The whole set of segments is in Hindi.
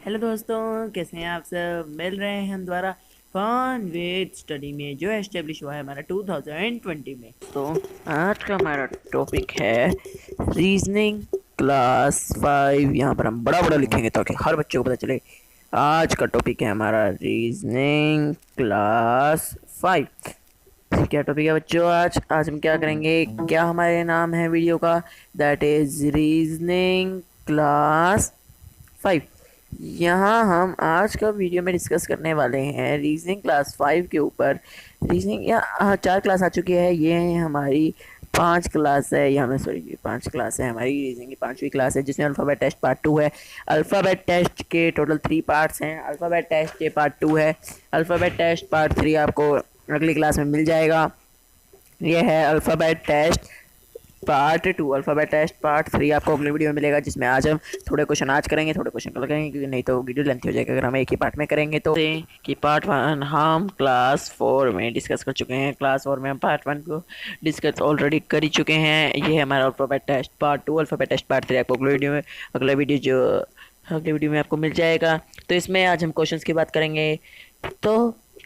हेलो दोस्तों, कैसे हैं आप सब। मिल रहे हैं हम द्वारा फन विद स्टडी में जो एस्टेब्लिश हुआ है हमारा 2020 में। तो आज का हमारा टॉपिक है रीजनिंग क्लास 5। यहाँ पर हम बड़ा बड़ा लिखेंगे ताकि हर बच्चे को पता चले। आज का टॉपिक है हमारा रीजनिंग क्लास 5। क्या टॉपिक है बच्चों? आज हम क्या करेंगे, क्या हमारे नाम है वीडियो का, दैट इज रीजनिंग क्लास 5। यहाँ हम आज का वीडियो में डिस्कस करने वाले हैं रीजनिंग क्लास 5 के ऊपर। रीजनिंग या 4 क्लास आ चुकी है, ये है हमारी 5 क्लास है, यहाँ में सॉरी 5 क्लास है हमारी। रीजनिंग की 5वीं क्लास है जिसमें अल्फ़ाबेट टेस्ट पार्ट 2 है। अल्फ़ाबेट टेस्ट के टोटल 3 पार्ट्स हैं। अल्फ़ाबेट टेस्ट के पार्ट 2 है। अल्फ़ाबेट टेस्ट पार्ट 3 आपको अगली क्लास में मिल जाएगा। ये है alphabet test part 2। Alphabet test part 3 आपको अगले वीडियो में मिलेगा, जिसमें आज हम थोड़े क्वेश्चन आज करेंगे, थोड़े क्वेश्चन कल करेंगे, क्योंकि नहीं तो वीडियो लेंथी हो जाएगा अगर हम एक ही पार्ट में करेंगे। तो कि पार्ट 1 हम क्लास 4 में डिस्कस कर चुके हैं। क्लास 4 में हम पार्ट 1 को डिस्कस ऑलरेडी कर ही चुके हैं। ये है हमारा alphabet test part 2। Alphabet test part 3 आपको अगले वीडियो में आपको मिल जाएगा। तो इसमें आज हम क्वेश्चंस की बात करेंगे। तो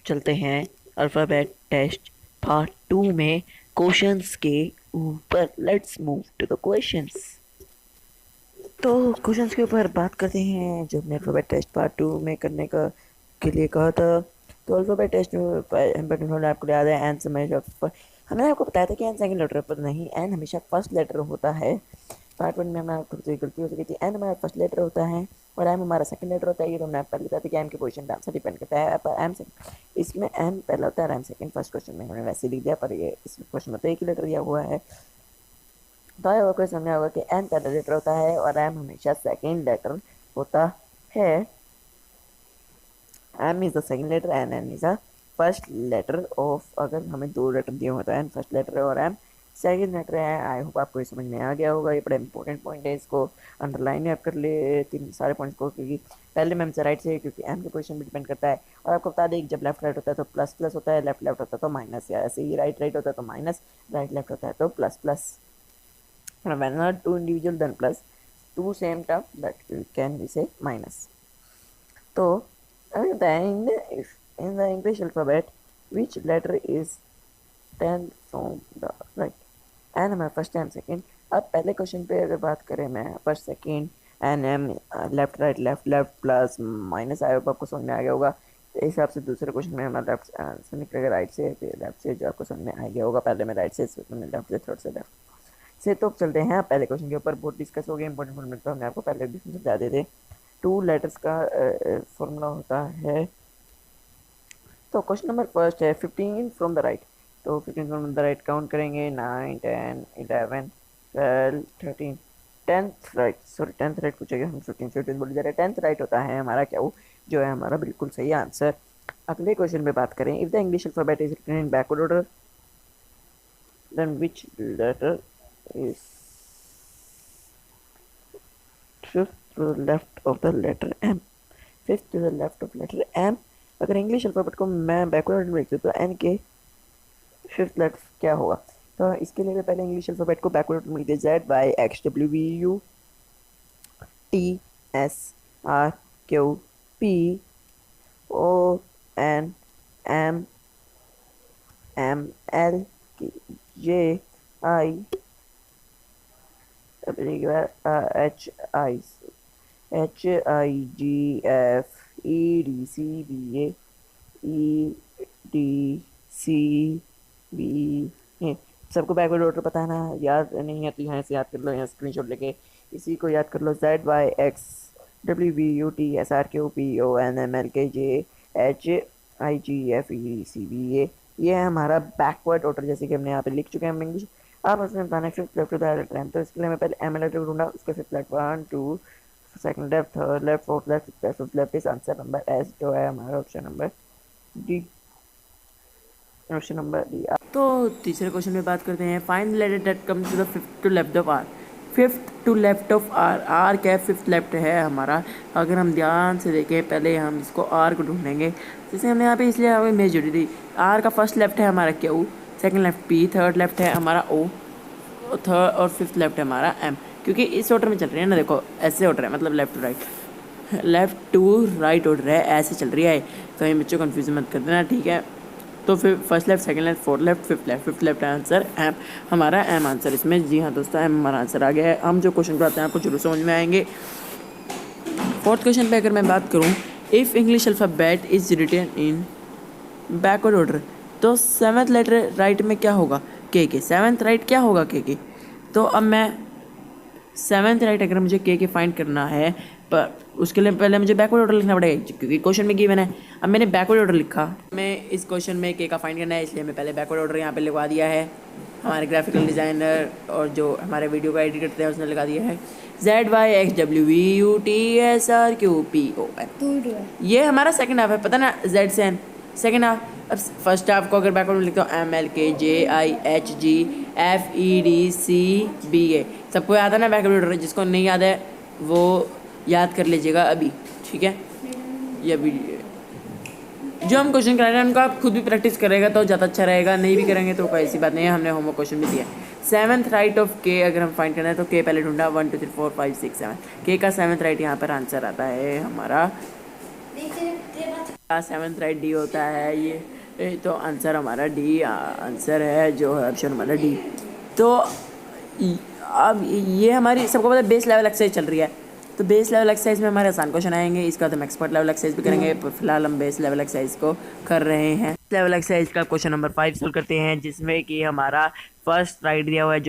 चलते हैं अल्फ़ाबेट टेस्ट पार्ट 2 में क्वेश्चंस के ऊपर। Let's move to the questions. तो क्वेश्चंस के ऊपर बात करते हैं जो हमने अल्फ़ाबेट टेस्ट पार्ट 2 में करने का के लिए कहा था। तो अल्फ़ाबेट टेस्ट में आपको याद है एन हमेशा हमने आपको बताया था कि एन सेकंड लेटर पर नहीं, एन हमेशा फर्स्ट लेटर होता है। पार्ट 1 में हमारा थोड़ी सी गलती हो सकी थी। एन हमारा फर्स्ट लेटर होता है और एम हमारा सेकंड लेटर होता है। ये तो हमने पहले बताया था कि एम की पोजीशन पे आंसर डिपेंड करता है। पर एम से इसमें एम पहला होता है, एम सेकंड। फर्स्ट क्वेश्चन में हमने वैसे लिख दिया, पर ये इस क्वेश्चन में तो एक ही लेटर दिया हुआ है। तो आया हुआ क्वेश्चन में होगा कि एन पहला लेटर होता है और एम हमेशा सेकंड लेटर होता है। M is the second letter and N is the first letter of. अगर हमें 2 लेटर दिए होते हैं, एन फर्स्ट लेटर है और एम सेकंड लेटर है। आई होप आपको ये समझ में आ गया होगा। ये बड़ा इंपॉर्टेंट पॉइंट है, इसको अंडरलाइन आप कर ले तीन सारे पॉइंट्स को, क्योंकि पहले में हमसे राइट से, क्योंकि एम की पोजीशन भी डिपेंड करता है। और आपको बता दें जब लेफ्ट राइट होता है तो प्लस प्लस होता है, लेफ्ट लेफ्ट होता है तो माइनस, या ऐसे ही राइट राइट होता है तो माइनस, राइट लेफ्ट होता है तो plus plus. When not two individual then plus, two same term that can be say minus. So in the English alphabet, which letter is 10 from the right? N हमारा फर्स्ट एम सेकेंड। अब पहले क्वेश्चन पे अगर बात करें मैं first second N M left right left left plus minus, I hope आपको समझ में आ गया होगा। तो इस हिसाब से दूसरे क्वेश्चन में हमारा लेफ्ट से निकलेगा राइट से, फिर लेफ्ट से, जो आपको समझ में आ गया होगा। पहले में राइट से, लेफ्ट से, थर्ड से लेफ्ट से। तो चलते हैं पहले क्वेश्चन के ऊपर। बहुत डिस्कस हो गया, इंपॉर्टेंट पॉइंट तो हमने आपको पहले भी समझा देते। 2 लेटर्स का फॉर्मूला होता है। तो क्वेश्चन नंबर फर्स्ट है 15 फ्रॉम द राइट। तो 15 फ्रॉम द राइट काउंट करेंगे 9 10 11 12 13 10th right, sorry 10th right पूछेगा, हम 15 बोले जा रहे हैं। 10th राइट होता है हमारा क्या, वो जो है हमारा बिल्कुल सही आंसर। अगले क्वेश्चन पे बात करें, if the English alphabet is written in backward order then which letter is fifth to the left of the letter M. Fifth to the left of letter M. अगर इंग्लिश अल्फाबेट को मैं बैकवर्ड में लिखती हूँ तो एन के फिफ्थ लेटर क्या होगा? तो इसके लिए पहले इंग्लिश अल्फाबेट को बैकवर्ड में लिखते Z Y X W V U T S R Q P O N M M L J I H I G F E D C B E D C B A. सबको बैकवर्ड ऑर्डर पता है ना? याद नहीं है तो यहाँ से याद कर लो, यहाँ स्क्रीनशॉट लेके इसी को याद कर लो। Z Y X W V U T S R Q P O N M L K J H I G F E D C B A. ये है हमारा बैकवर्ड ऑर्डर, जैसे कि हमने यहाँ पे लिख चुके हैं इंग्लिश। आप उसमें बताना फिफ्थ लेफ्ट होता है। तो इसके लिए मैं पहले एम लेटर ढूंढा, उसके fifth left 1 2 second left third left fourth left fifth left. इस आंसर नंबर एस जो है हमारा option number D, option number D. तो तीसरे क्वेश्चन में बात करते हैं, find letter that comes to the fifth to left of R. Fifth to left of R, R क्या फिफ्थ लेफ्ट है हमारा। अगर हम ध्यान से देखें, पहले हम इसको आर को ढूंढेंगे, जैसे हमने यहाँ पे इसलिए हमें इमेज जुड़ी थी। आर का फर्स्ट लेफ्ट है हमारा Q, second left P, third left है हमारा ओ, थर्ड और फिफ्थ लेफ्ट है हमारा एम। क्योंकि इस ऑर्डर में चल रही है ना, देखो ऐसे ऑर्डर है, मतलब left to right left to right order है, ऐसे चल रही है, तो ये बच्चों कंफ्यूज मत कर देना, ठीक है। तो फिर first left, second left, fourth left, fifth left answer M, हमारा एम आंसर इसमें। जी हाँ दोस्तों, एम हमारा आंसर आ गया है। हम जो क्वेश्चन कराते हैं आपको जरूर समझ में आएंगे। फोर्थ क्वेश्चन पे अगर मैं बात करूँ, if English alphabet is written in backward order, तो सेवन्थ लेटर राइट में क्या होगा, के। सेवन्थ राइट क्या होगा, के। तो अब मैं सेवन्थ राइट अगर मुझे के फाइंड करना है, पर उसके लिए पहले मुझे बैकवर्ड ऑर्डर लिखना पड़ेगा, क्योंकि क्वेश्चन में गिवन है। अब मैंने बैकवर्ड ऑर्डर लिखा, मैं इस क्वेश्चन में के का फाइंड करना है, इसलिए मैं पहले बैकवर्ड ऑर्डर यहाँ पे लिखवा दिया है। हमारे ग्राफिकल डिज़ाइनर और जो हमारे वीडियो का एडिट करते हैं उसने लगा दिया है ZYXWVUTSRQPON। ये हमारा सेकंड हाफ है, पता ना, Z से N सेकंड हाफ। अब फर्स्ट हाफ को अगर बैकवर्ड में लिखता हूँ MLKJIHGFEDCBA, सबको याद है ना बैकवर्ड ऑर्डर, जिसको नहीं याद है वो याद कर लीजिएगा अभी, ठीक है। ये अभी जो हम क्वेश्चन करा रहे हैं उनको आप खुद भी प्रैक्टिस करेगा तो ज़्यादा अच्छा रहेगा, नहीं भी करेंगे तो कोई ऐसी बात नहीं है, हमने होमवर्क क्वेश्चन भी दिया है। सेवन्थ राइट ऑफ के अगर हम फाइंड करना है तो के पहले ढूंढा, 1 2 3 4 5 6 7, के का सेवन्थ राइट यहाँ पर आंसर आता है हमारा, सेवन्थ राइट डी होता है ये, तो आंसर हमारा डी आंसर है, जो है ऑप्शन हमारा डी। तो अब ये हमारी सबको पता है बेस लेवल एक्सरसाइज चल रही है, तो बेस लेवल एक्सरसाइज में हमारे आसान क्वेश्चन आएंगे, इसका तो हम एक्सपर्ट लेवल एक्सरसाइज भी करेंगे, पर फिलहाल हम बेस लेवल एक्सरसाइज को कर रहे हैं। लेवल एक्सरसाइज का क्वेश्चन नंबर 5 सोल्व करते हैं, जिसमें कि हमारा फर्स्ट राइट दिया हुआ है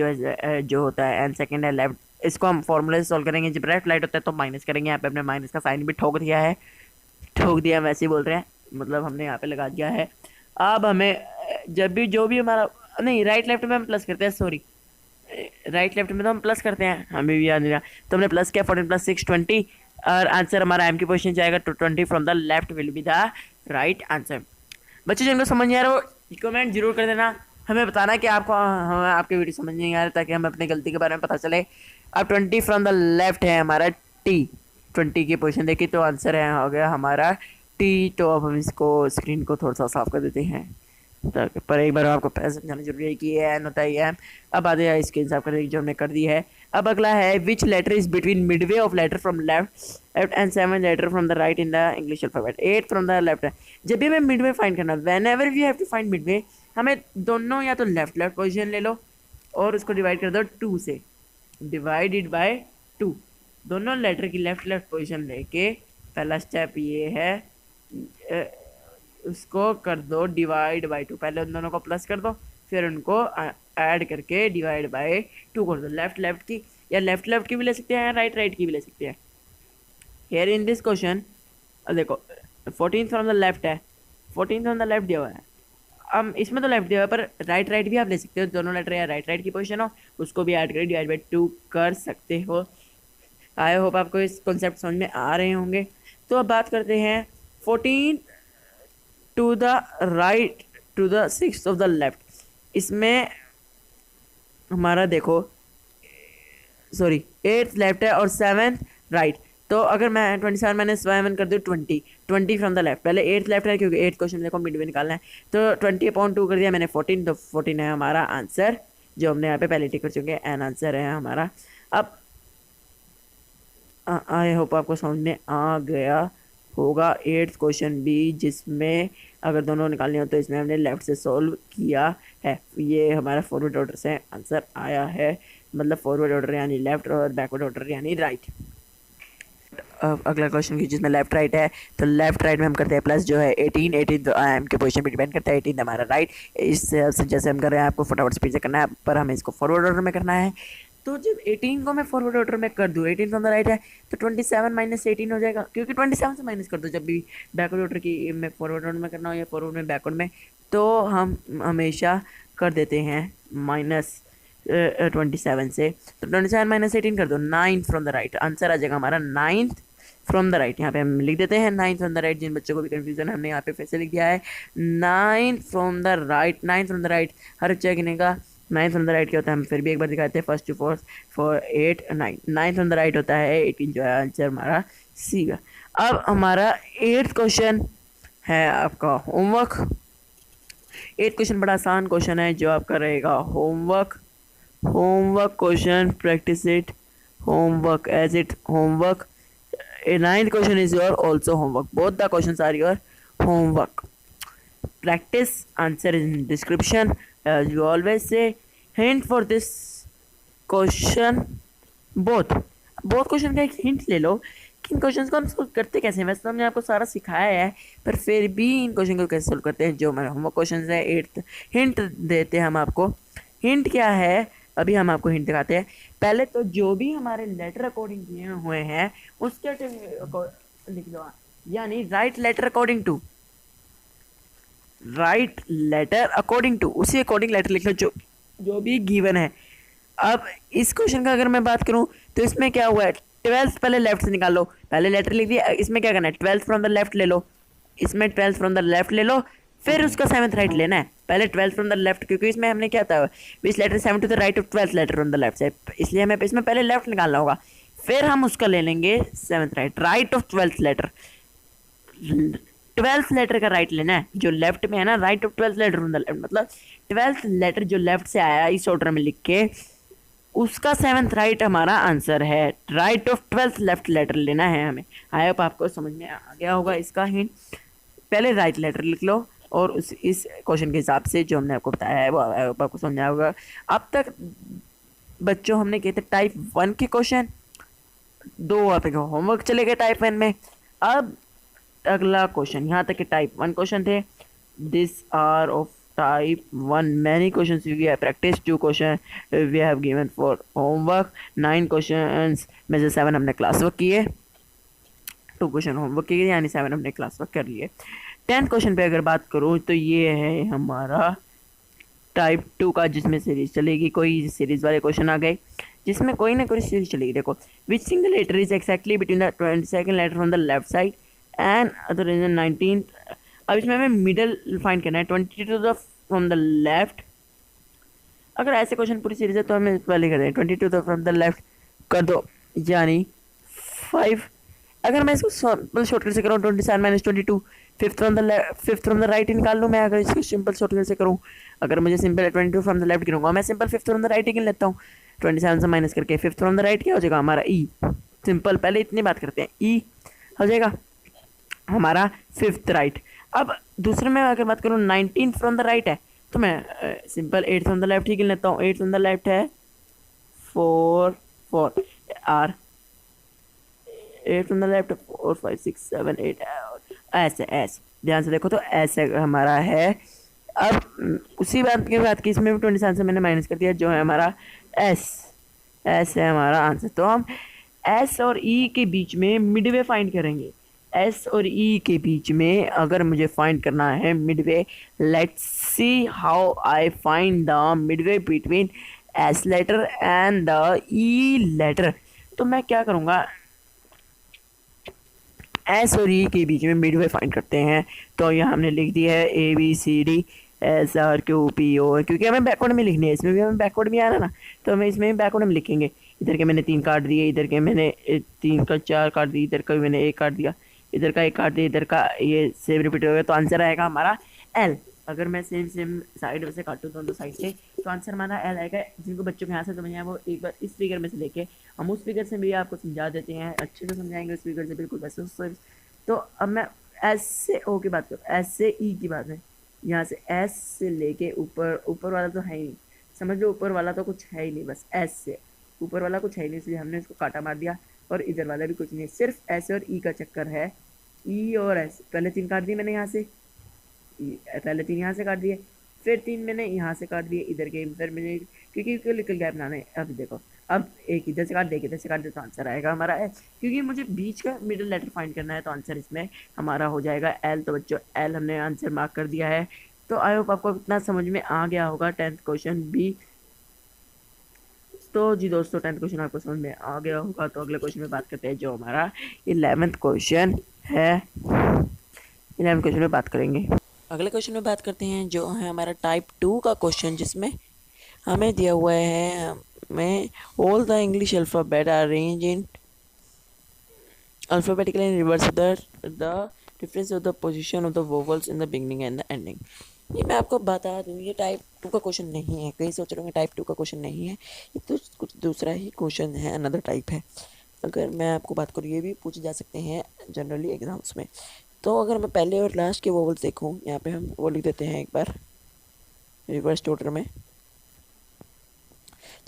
जो होता है, एंड सेकंड है लेफ्ट। इसको हम फॉर्मूले से सोल्व करेंगे, जब लेफ्ट राइट होता है तो माइनस करेंगे, यहाँ पे अपने माइनस का साइन भी ठोक दिया है, वैसे ही बोल रहे हैं, मतलब हमने यहाँ पे लगा दिया है। अब हमें जब भी जो भी हमारा, नहीं राइट लेफ्ट में हम प्लस करते हैं, सॉरी राइट लेफ्ट में तो हम प्लस करते हैं, हमें भी याद नहीं रहा, तो हमने प्लस किया 14 + 6 20, और आंसर हमारा एम की पोजीशन जाएगा, तो 20 from the left will be the right answer. बच्चों जिनको समझ नहीं आ रहा वो कमेंट जरूर कर देना, हमें बताना कि आपको हमें आपके वीडियो समझ नहीं आ रहा, ताकि हमें अपनी गलती के बारे में पता चले। अब 20 फ्रॉम द लेफ्ट है हमारा टी, 20 की पोजीशन देखी तो आंसर है हो गया हमारा टी। तो अब हम इसको स्क्रीन को थोड़ा सा साफ कर देते हैं, पर एक बार आपको पहले समझाना जरूरी है कि ये एन होता है, ये एम। अब आते हैं इसके हिसाब कर जो हमने कर दी है। अब अगला है which letter is between midway of letter from left and 7 letter from the right in the English alphabet, 8 from the left है। जब भी हमें मिडवे फाइंड करना, whenever we have to find midway, हमें दोनों या तो लेफ्ट पोजिशन ले लो और उसको डिवाइड कर दो 2 से, डिवाइडेड बाय 2, दोनों लेटर की लेफ्ट पोजिशन लेके पहला स्टेप ये है, उसको कर दो डिवाइड बाय 2, पहले उन दोनों को प्लस कर दो, फिर उनको ऐड करके डिवाइड बाय 2 कर दो। लेफ्ट की या लेफ्ट की भी ले सकते हैं, राइट की भी ले सकते हैं। हेयर इन दिस क्वेश्चन देखो 14 फ्रॉम द लेफ्ट है, 14 फ्रॉम द लेफ्ट दिया हुआ है, अब इसमें तो लेफ्ट दिया हुआ है, पर राइट भी आप ले सकते हो, दोनों लेटर या राइट की पोजीशन हो उसको भी ऐड करके डिवाइड बाय 2 कर सकते हो। आई होप आपको इस कॉन्सेप्ट समझ में आ रहे होंगे। तो अब बात करते हैं 14 to the right to the 6 of the left, इसमें हमारा देखो सॉरी 8th लेफ्ट है और 7th राइट, तो अगर मैं 27 - 7 कर दूँ 20 फ्रॉम द लेफ्ट, पहले 8th लेफ्ट है क्योंकि 8th क्वेश्चन देखो मिडवे निकालना है, तो 20/2 कर दिया मैंने 14, तो 14 है हमारा आंसर, जो हमने यहाँ पे पहले टिक कर चुके हैं, एन आंसर है हमारा। अब आई होप आपको समझ में आ गया होगा 8th क्वेश्चन भी, जिसमें अगर दोनों निकालने हो तो इसमें हमने लेफ्ट से सॉल्व किया है, ये हमारा फॉरवर्ड ऑर्डर से आंसर आया है, मतलब फॉरवर्ड ऑर्डर यानी लेफ्ट और बैकवर्ड ऑर्डर यानी राइट। अगला क्वेश्चन की जिसमें लेफ्ट राइट है, तो लेफ्ट राइट में हम करते हैं प्लस, जो है 18 तो एम के पोजीशन पे डिपेंड करता है, 18 हमारा राइट। इससे जैसे हम कर रहे हैं आपको फटाफट स्पीड से करना है, पर हमें इसको फॉरवर्ड ऑर्डर में करना है। तो जब 18 को मैं फॉरवर्ड ऑर्डर में कर दूँ, 18 फ्रॉम द राइट है, तो 27 - 18 हो जाएगा, क्योंकि 27 से माइनस कर दो जब भी बैकवर्ड ऑर्डर की में फॉरवर्ड ऑर्डर में करना हो या फॉरवर्ड में बैकवर्ड में, तो हम हमेशा कर देते हैं -27 से, तो 27 - 18 कर दो, 9 फ्रॉम द राइट, आंसर आ जाएगा हमारा 9th फ्रॉम द राइट। यहाँ पे हम लिख देते हैं 9 फ्रॉम द राइट, जिन बच्चों को भी कन्फ्यूजन है हमने यहाँ पे फिर से लिख दिया है 9 from the right. 9 from the right हर बच्चे गिने का 9 फ्रॉम द राइट क्या होता है, हम फिर भी एक बार दिखाते हैं, 1 2 4 4 8 9, 9 फ्रॉम द राइट होता है 18, जो है आंसर हमारा सी का। अब हमारा 8th क्वेश्चन है आपका होमवर्क। 8th क्वेश्चन बड़ा आसान क्वेश्चन है, जो आपका रहेगा homework question, practice it, homework as it homework. ninth question is your also homework. Both the questions are your homework. Practice, answer is in description as you always say. Hint for this question, both question का एक हिंट ले लो कि इन क्वेश्चंस को हम सोल्व करते कैसे हैं। वैसे तो हमने आपको सारा सिखाया है, पर फिर भी इन क्वेश्चन को कैसे सोल्व करते हैं, जो हमारे होमवर्क क्वेश्चन है 8th। हिंट देते हैं हम आपको। हिंट क्या है, अभी हम आपको हिंट दिखाते हैं। पहले तो जो भी हमारे लेटर अकॉर्डिंग दिए हुए हैं उसके लिख लो, यानी right letter according to, right letter according to, उसी अकॉर्डिंग लेटर लिख लो जो भी गिवन है। अब इस क्वेश्चन का अगर मैं बात करूं तो इसमें क्या हुआ है, 12th पहले लेफ्ट से निकाल लो, पहले लेटर लिख दिया, इसमें क्या करना है 12th फ्रॉम द लेफ्ट ले लो, इसमें 12th फ्रॉम द लेफ्ट ले लो, फिर उसका 7th राइट लेना है। पहले 12th फ्रॉम द लेफ्ट, क्योंकि इसमें हमने क्या था which letter 7 to the right of 12th letter from the left side, इसलिए हमें इसमें पहले लेफ्ट निकालना होगा, फिर हम उसका ले लेंगे 7th right, right of 12th letter. 12th letter का राइट लेना है, जो लेफ्ट में है ना, right of 12th letter from the left, मतलब 12th लेटर जो लेफ्ट से आया इस ऑर्डर में लिख के उसका 7th राइट हमारा आंसर है। Right of 12th left letter लेना है हमें। आई होप आपको समझ में आ गया होगा इसका हिंट। पहले राइट लेटर लिख लो और इस क्वेश्चन के हिसाब से जो हमने आपको बताया है वो आई होप आपको समझ होगा। अब तक बच्चों हमने किए थे टाइप 1 के क्वेश्चन, 2 आप होमवर्क चले गए टाइप 1 में। अब अगला क्वेश्चन, यहाँ तक के टाइप 1 क्वेश्चन थे। This are of type 1 many questions we have practiced, 2 question we have given for homework, 9 questions में से 7 हमने क्लास वर्क किए, 2 क्वेश्चन होमवर्क किए, यानी 7 हमने क्लास वर्क कर लिए। 10th क्वेश्चन पे अगर बात करूँ तो ये है हमारा टाइप 2 का, जिसमें सीरीज चलेगी, कोई सीरीज वाले क्वेश्चन आ गए जिसमें कोई ना कोई सीरीज चलेगी। देखो, which single letter is exactly between the 22nd letter from the left side and other is 19th। अब इसमें हमें मिडल फाइंड करना है, 22 फ्रॉम द लेफ्ट। अगर ऐसे क्वेश्चन पूरी सीरीज है तो हमें पहले कर दें 22 फ्रॉम द लेफ्ट कर दो, यानी 5। अगर मैं इसको शॉर्टकट से करूँ 27 minus 22, fifth from the right निकाल लूँ मैं। अगर इसको सिंपल शॉर्टकट से करूँ, अगर मुझे सिंपल 22 फ्रॉम द लेफ्ट गिनूंगा, मैं simple fifth from the right ही गिन लेता हूँ। 27 से माइनस करके फिफ्थ फ्रॉम द राइट क्या हो जाएगा हमारा ई। सिंपल, पहले इतनी बात करते हैं, ई हो जाएगा हमारा 5th राइट। अब दूसरे में अगर बात करूँ 19 फ्रॉम द राइट है तो मैं सिंपल 8 फ्रॉम द लेफ्ट ही गिन लेता हूँ। 8 फ्रॉम द लेफ्ट है 4 4 आर, 8 फ्रॉम द लेफ्ट 4 5 6 7 8, ऐसे ध्यान से देखो तो ऐसे हमारा है। अब उसी बात की बात की, इसमें भी 27 से मैंने माइनस कर दिया, जो है हमारा एस है हमारा आंसर। तो हम एस और ई के बीच में मिडवे फाइंड करेंगे। एस और ई के बीच में अगर मुझे फाइंड करना है midway, let's see how I find the midway between S letter and the E letter. तो मैं क्या करूँगा, एस और ई के बीच में मिडवे फाइंड करते हैं। तो यहाँ हमने लिख दिया है ABCD SRQPO, क्योंकि हमें बैकवर्ड में लिखनी है, इसमें भी हमें बैकवर्ड में आना ना, तो हमें इसमें भी बैकवर्ड में लिखेंगे। इधर के मैंने 3 काट दिए, इधर के मैंने 3 का 4 काट दिए, इधर का भी मैंने 1 काट दिया, इधर का 1 काट दिया, इधर का ये सेम रिपीट हो गया, तो आंसर आएगा हमारा L। अगर मैं सेम साइड से काटूँ दोनों साइड से तो आंसर हमारा L आएगा। जिनको बच्चों के यहाँ से समझ आया वो एक बार इस फिगर में से लेके हम उस फिगर से भी आपको समझा देते हैं, अच्छे से समझाएंगे उस फिगर से, बिल्कुल वैसे। तो अब मैं एस से ओ की बात करूँ, एस से ई की बात है, यहाँ से एस से लेके ऊपर वाला तो है ही नहीं, समझ लो ऊपर वाला तो कुछ है ही नहीं, बस एस से ऊपर वाला कुछ है ही नहीं, इसलिए हमने इसको काटा मार दिया। और इधर वाला भी कुछ नहीं, सिर्फ एस और ई का चक्कर है। ई और एस, पहले 3 काट दिए मैंने यहाँ से, पहले 3 यहाँ से काट दिए, फिर 3 मैंने यहाँ से काट दिए इधर के, फिर मैंने क्योंकि लिटिल गैप बनाना है। अब देखो, अब एक इधर से काट दे, इधर से काट दे, तो आंसर आएगा हमारा एल, क्योंकि मुझे बीच का मिडिल लेटर फाइंड करना है, तो आंसर इसमें हमारा हो जाएगा एल। तो बच्चों एल हमने आंसर मार्क कर दिया है। तो आई होप आपको इतना समझ में आ गया होगा 10th क्वेश्चन भी। तो जी दोस्तों 10th क्वेश्चन आपको समझ में आ गया होगा। तो अगले क्वेश्चन में बात करते हैं, जो हमारा 11th क्वेश्चन है। 11th क्वेश्चन में बात करेंगे, अगले क्वेश्चन में बात करते हैं, जो है हमारा टाइप 2 का क्वेश्चन, जिसमें हमें दिया हुआ है हमें all the English alphabet are arrange in alphabetically in reverse the difference of the position of the vowels in the beginning and the ending. ये मैं आपको बता दूँ, ये टाइप 2 का क्वेश्चन नहीं है, कहीं सोच रहे होंगे टाइप 2 का क्वेश्चन नहीं है, ये तो कुछ दूसरा ही क्वेश्चन है, अनदर टाइप है। अगर मैं आपको बात करूँ, ये भी पूछे जा सकते हैं जनरली एग्जाम्स में। तो अगर मैं पहले और लास्ट के वोवल्स देखूँ, यहाँ पे हम वो लिख देते हैं एक बार रिवर्स ऑर्डर में,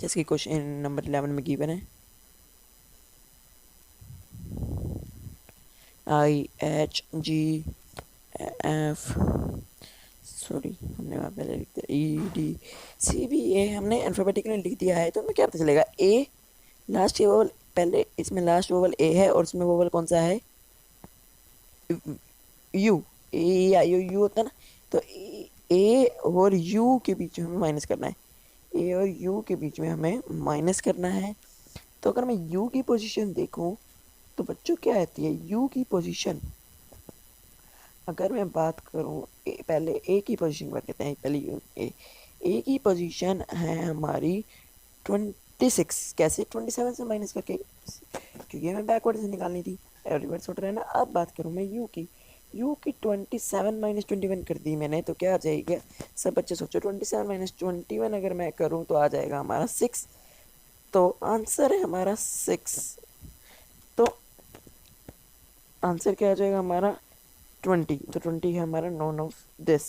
जैसे कि क्वेश्चन नंबर 11 में गिवन है IHGF, सॉरी हमने वहाँ पहले लिख दिया EDCBA, हमने अल्फ़ाबेटिकली लिख दिया है। तो हमें क्या पता चलेगा, ए लास्ट वोवल, पहले इसमें लास्ट वोवल ए है और इसमें वोवल कौन सा है, you. A I O you होता है ना, तो ए और यू के बीच में हमें माइनस करना है, ए और यू के बीच में हमें माइनस करना है। तो अगर मैं यू की पोजीशन देखूं तो बच्चों क्या आती है यू की पोजीशन, अगर मैं बात करूं पहले ए की पोजीशन पर कहते हैं, पहले ए की पोजीशन है हमारी 26, कैसे 27 से माइनस करके, क्योंकि हमें बैकवर्ड से निकालनी थी, रिवर्स ऑर्डर है ना। अब बात करूं मैं यू की, यू की 27 माइनस 21 कर दी मैंने, तो क्या आ जाएगा, सब बच्चे सोचो 27 माइनस 21 अगर मैं करूं तो आ जाएगा हमारा 6, तो आंसर है हमारा 6। तो आंसर क्या आ जाएगा हमारा 20, तो 20 है हमारा नॉन ऑफ दिस,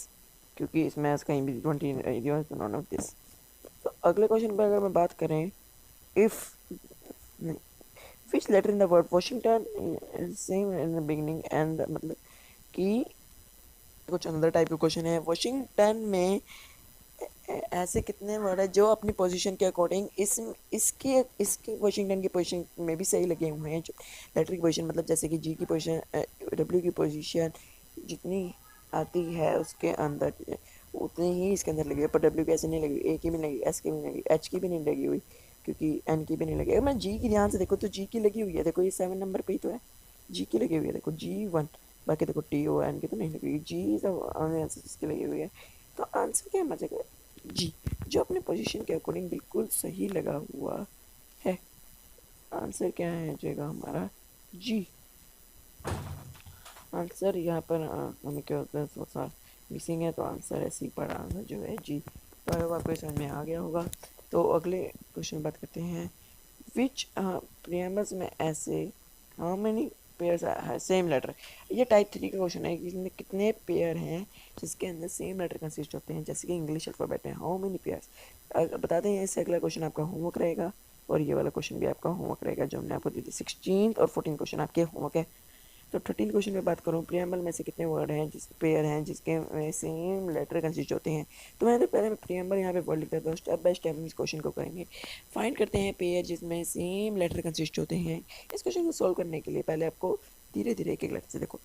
क्योंकि इसमें कहीं भी 20 दिया तो नॉन ऑफ दिस। तो अगले क्वेश्चन पर अगर मैं बात करें, if which letter in the word Washington same in the beginning and, मतलब कि कुछ अंदर टाइप का क्वेश्चन है, वॉशिंगटन में ऐसे कितने वर्ड है जो अपनी पोजीशन के अकॉर्डिंग इसके इसके वॉशिंगटन की पोजीशन में भी सही लगे हुए हैं, जो लेटर की पोजीशन, मतलब जैसे कि जी की पोजीशन, डब्ल्यू की पोजीशन जितनी आती है उसके अंदर उतनी ही इसके अंदर लगी है, पर डब्ल्यू की ऐसे नहीं लगी, ए की भी नहीं लगी, एस की भी नहीं लगी, एच की भी नहीं लगी हुई, क्योंकि एन की भी नहीं लगी। अगर मैं जी की ध्यान से देखो तो जी की लगी हुई है, देखो ये 7 नंबर पे ही तो है, जी की लगी हुई है, देखो G1, बाकी देखो टी ओ एन की तो नहीं लगी हुई, जी सब आंसर जिसकी लगी हुई है। तो आंसर क्या बचेगा, जी, जो अपने पोजीशन के अकॉर्डिंग बिल्कुल सही लगा हुआ है। आंसर क्या है जाएगा हमारा जी। आंसर यहाँ पर हमें क्या होता है, थोड़ा सा मिसिंग है, तो आंसर ऐसे ही पड़ा, आंसर जो है जी। तो आई होप आपको समझ में आ गया होगा। तो अगले क्वेश्चन बात करते हैं, विच प्रियम्बल्स में ऐसे हाउ मेनी पेयर्स है सेम लेटर। ये टाइप 3 का क्वेश्चन है कि इसमें कितने पेयर हैं जिसके अंदर सेम लेटर कंसिस्ट होते हैं, जैसे कि इंग्लिश अल्फ़ाबेट में हाउ मेनी पेयर्स। बता दें इससे अगला क्वेश्चन आपका होमवर्क रहेगा, और ये वाला क्वेश्चन भी आपका होमवर्क रहेगा जो हमने आपको दी थी। 16 और 14 क्वेश्चन आपके होमवर्क है। तो 13 क्वेश्चन में बात करूँ, प्रियम्बल में से कितने वर्ड हैं जिस पेयर हैं जिसके सेम लेटर कंसिस्ट होते हैं। तो मैं तो पहले प्रियम्बल यहाँ पे वर्ड लिख देता हूँ, स्टेप बाय स्टेप हम इस क्वेश्चन को करेंगे। फाइंड करते हैं पेयर जिसमें सेम लेटर कंसिस्ट होते हैं। इस क्वेश्चन को सॉल्व करने के लिए पहले आपको धीरे धीरे एक एक लेटर से देखो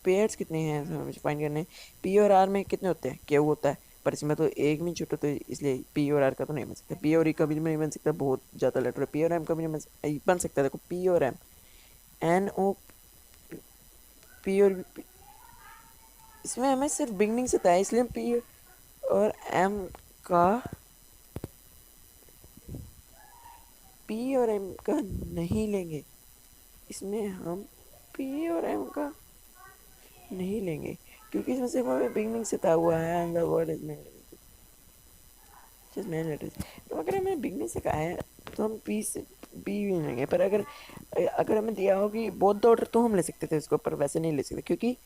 पेयर्स कितने हैं हमें फाइंड करने। पी और आर में कितने होते हैं, क्यू होता है, पर इसमें तो एक भी छोटा, तो इसलिए पी और आर का तो नहीं बन सकता, पी और ई का भी नहीं बन सकता, बहुत ज़्यादा लेटर है। पी और एम का भी नहीं बन सकता, देखो पी और एम, एन ओ पी और पी, इसमें हमें सिर्फ बिगनिंग से था, इसलिए हम पी और एम का, पी और एम का नहीं लेंगे, इसमें हम पी और एम का नहीं लेंगे, क्योंकि इसमें सिर्फ हमें बिगनिंग से था हुआ है and the word is just main letters. तो अगर हमें बिगनिंग से कहा है तो हम पी से बी भी लेंगे, पर अगर अगर हमें दिया हो कि बोथ द ऑर्डर, तो हम ले सकते थे इसको, पर वैसे नहीं ले सकते, क्योंकि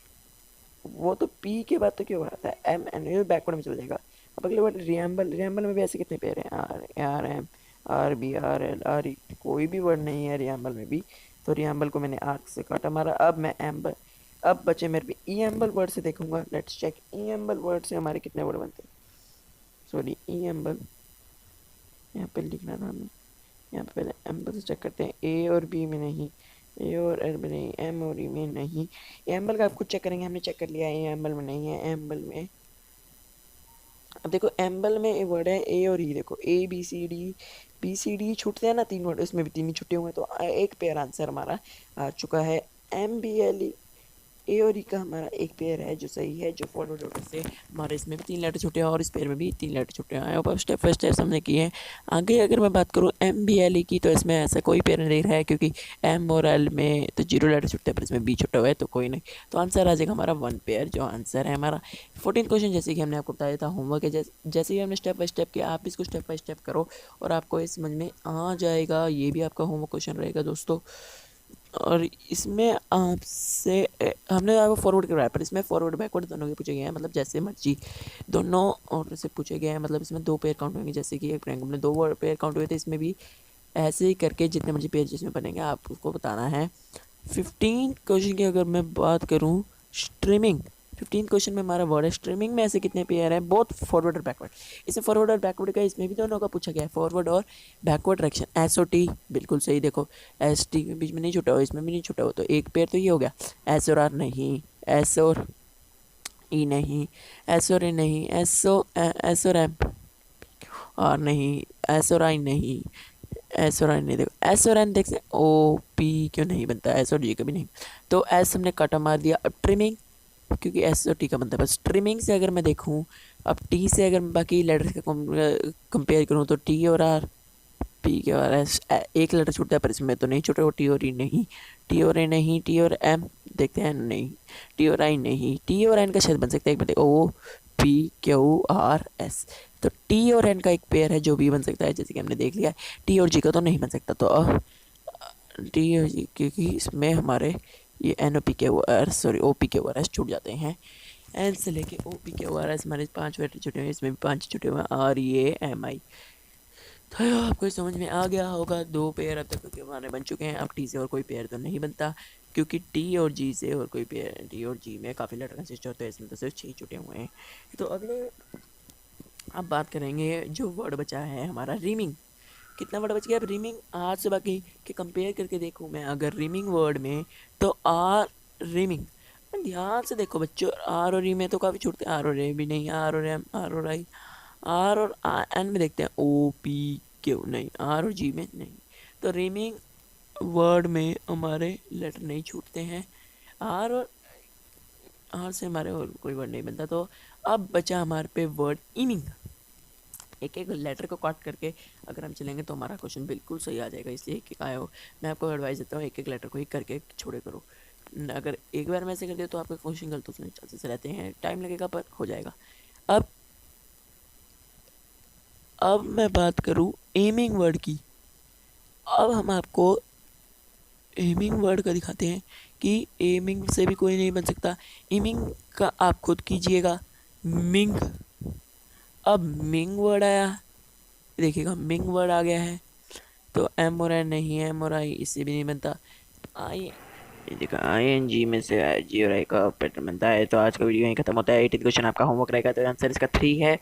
वो तो पी के बाद तो क्यों आता है एम एन, ये बैकवर्ड में चल जाएगा। अब अगले वर्ड रियम्बल, रियम्बल में भी ऐसे कितने पेयर हैं, R R M R B R L R E, कोई भी वर्ड नहीं है रियम्बल में भी, तो रियम्बल को मैंने आर से काटा मारा। अब मैं एम्बल, अब बचे मेरे भी ई एम्बल वर्ड से देखूंगा, let's check E amble word से हमारे कितने वर्ड बनते हैं। सॉरी ई एम्बल यहाँ पे लिखना था हमें, यहाँ पे पहले एम्बल से चेक करते हैं, ए और बी में नहीं, ए और एल में नहीं, एम और ई में नहीं, एम्बल का आप खुद चेक करेंगे, हमने चेक कर लिया, ए एम्बल में नहीं है, एम्बल में। अब देखो एम्बल में वर्ड है ए और ई, देखो ए बी सी डी छूटते हैं ना तीन वर्ड, इसमें भी तीन ही छुट्टे हुए हैं, तो एक पेयर आंसर हमारा आ चुका है। एम बी एल ई ए और ई का हमारा एक पेयर है जो सही है, जो फॉरवर्ड ऑर्डर से हमारे इसमें भी 3 लेटर छूटे हैं और इस पेयर में भी 3 लेटर छूटे हैं। आई होप आप स्टेप बाय स्टेप हमने किए हैं। आगे अगर मैं बात करूँ एम बी एल ई की, तो इसमें ऐसा कोई पेयर नहीं रहा है क्योंकि एम और एल में तो 0 लेटर छूटते हैं, पर इसमें बी छुट्टा हुआ है तो कोई नहीं। तो आंसर आ जाएगा हमारा 1 पेयर, जो आंसर है हमारा 14 क्वेश्चन। जैसे कि हमने आपको बताया था होमवर्क है, जैसे ही हमने स्टेप बाय स्टेप किया, आप इसको स्टेप बाय स्टेप करो और आपको ये समझ में आ जाएगा। ये भी आपका होमवर्क क्वेश्चन रहेगा दोस्तों। और इसमें आपसे हमने आपको फॉरवर्ड करवाया, पर इसमें फॉरवर्ड बैकवर्ड दोनों के पूछे गए हैं, मतलब जैसे मर्जी दोनों ऑर्डर से पूछे गए हैं। मतलब इसमें 2 पेयर काउंट होंगे, जैसे कि एक प्रैंक में 2 पेयर काउंट हुए थे, इसमें भी ऐसे ही करके जितने मर्जी पेयर जिसमें बनेंगे आप उसको बताना है। 15 क्वेश्चन की अगर मैं बात करूँ, स्ट्रीमिंग 15 क्वेश्चन में हमारा वर्ड है। स्ट्रीमिंग में ऐसे कितने पेयर हैं, बोथ फॉरवर्ड और बैकवर्ड। इसमें फॉरवर्ड और बैकवर्ड का इसमें भी दोनों का पूछा गया है, फॉरवर्ड और बैकवर्ड डायरेक्शन। एस और टी बिल्कुल सही। देखो एस टी के बीच में नहीं छूटा हो, इसमें भी नहीं छूटा हो, तो एक पेयर तो ये हो गया। एस और आर नहीं, एस और ई नहीं, एस और ए नहीं, एस और एम आर नहीं, एस और आई नहीं, एस और आई नहीं। देखो एस और एन देख से ओ पी क्यों नहीं बनता, एस और जी कभी नहीं। तो एस हमने काटा मार दिया। अब ट्रिमिंग, क्योंकि एस और टी का बनता है बस। ट्रिमिंग से अगर मैं देखूँ, अब टी से अगर मैं बाकी लेटर्स का कंपेयर करूँ, तो टी और आर, पी के और एस एक लेटर छूटता है, पर इसमें तो नहीं छूटा। टी और ई नहीं, टी और ए नहीं, टी और एम देखते हैं नहीं, टी और आई नहीं, टी और एन का शायद बन सकता है एक बार O P Q R S. तो टी और एन का एक पेयर है जो भी बन सकता है, जैसे कि हमने देख लिया है। टी और जी का तो नहीं बन सकता, तो टी और जी, क्योंकि इसमें हमारे ये एन ओ पी के आर सॉरी ओ पी के आर एस छूट जाते हैं। एन से लेके ओ पी के आर एस हमारे 5 लेटर छूटे हुए हैं, इसमें भी 5 छूटे हुए हैं, आर ए एम आई। तो आपको समझ में आ गया होगा। 2 पेयर अब तक के हमारे बन चुके हैं। अब टी से और कोई पेयर तो नहीं बनता, क्योंकि टी और जी से और कोई पेयर, टी और जी में काफ़ी लेटर कंसिस्ट होते हैं, इसमें तो सिर्फ 6 छुटे हुए हैं। तो अगले अब बात करेंगे जो वर्ड बचा है हमारा, रीमिंग। कितना वर्ड बच गया अब रीमिंग? आज से बाकी के कंपेयर करके देखूँ मैं अगर रीमिंग वर्ड में, तो आर रीमिंग। ध्यान से देखो बच्चों, आर और ई में तो काफ़ी छूटते हैं, आर और ए भी नहीं, आर और एम, आर और आई, आर और एन में देखते हैं ओ पी क्यू नहीं, आर और जी में नहीं। तो रीमिंग वर्ड में हमारे लेटर नहीं छूटते हैं, आर और आर से हमारे और कोई वर्ड नहीं बनता। तो अब बचा हमारे पे वर्ड ईमिंग। एक एक लेटर को काट करके अगर हम चलेंगे तो हमारा क्वेश्चन बिल्कुल सही आ जाएगा। इसलिए एक एक आया हो, मैं आपको एडवाइस देता हूँ एक एक लेटर को ही करके छोड़े करो। अगर एक बार में ऐसे कर दिया तो आपका क्वेश्चन गलत होने के चांसेस रहते हैं, टाइम लगेगा पर हो जाएगा। अब मैं बात करूँ एमिंग वर्ड की। अब हम आपको एमिंग वर्ड का दिखाते हैं कि एमिंग से भी कोई नहीं बन सकता। एमिंग का आप खुद कीजिएगा मिंग। अब मिंग वर्ड आया, देखिएगा मिंग वर्ड आ गया है, तो एम और एन नहीं है, एम और आई इससे भी नहीं बनता। आई, ये देखा आई एन जी में से आई जी और आई का पैटर्न बनता है। तो आज का वीडियो यहीं खत्म होता है। 80 क्वेश्चन आपका होमवर्क रहेगा, तो आंसर इसका 3 है।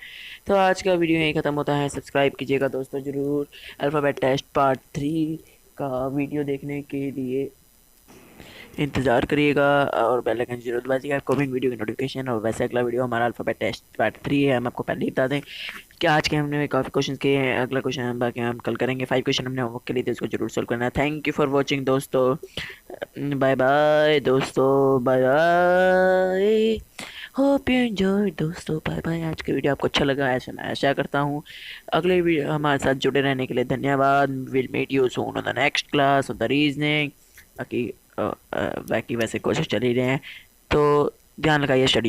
तो आज का वीडियो यहीं खत्म होता है। सब्सक्राइब कीजिएगा दोस्तों ज़रूर। अल्फ़ाबेट टेस्ट पार्ट 3 का वीडियो देखने के लिए इंतज़ार करिएगा और बेल आइकन जरूर दबाइएगा अपकमिंग वीडियो की नोटिफिकेशन। और वैसे अगला वीडियो हमारा अल्फ़ाबेट टेस्ट पार्ट 3 है। हम आपको पहले ही बता दें कि आज के हमने काफ़ी क्वेश्चन किए हैं, अगला क्वेश्चन हम बाकी हम कल करेंगे। 5 क्वेश्चन हमने होमवर्क के लिए, तो इसको जरूर सोल्व करना है। थैंक यू फॉर वॉचिंग दोस्तों, बाय बाय दोस्तों, bye bye. Hope you enjoy दोस्तों, बाय बाय। आज का वीडियो आपको अच्छा लगा ऐसा मैं आशा करता हूँ। अगले वीडियो हमारे साथ जुड़े रहने के लिए धन्यवाद। Will meet you soon on the next class of the reasoning. बाकी बाकी वैसे कोशिश चल ही रहे हैं, तो ध्यान लगाइए स्टडी।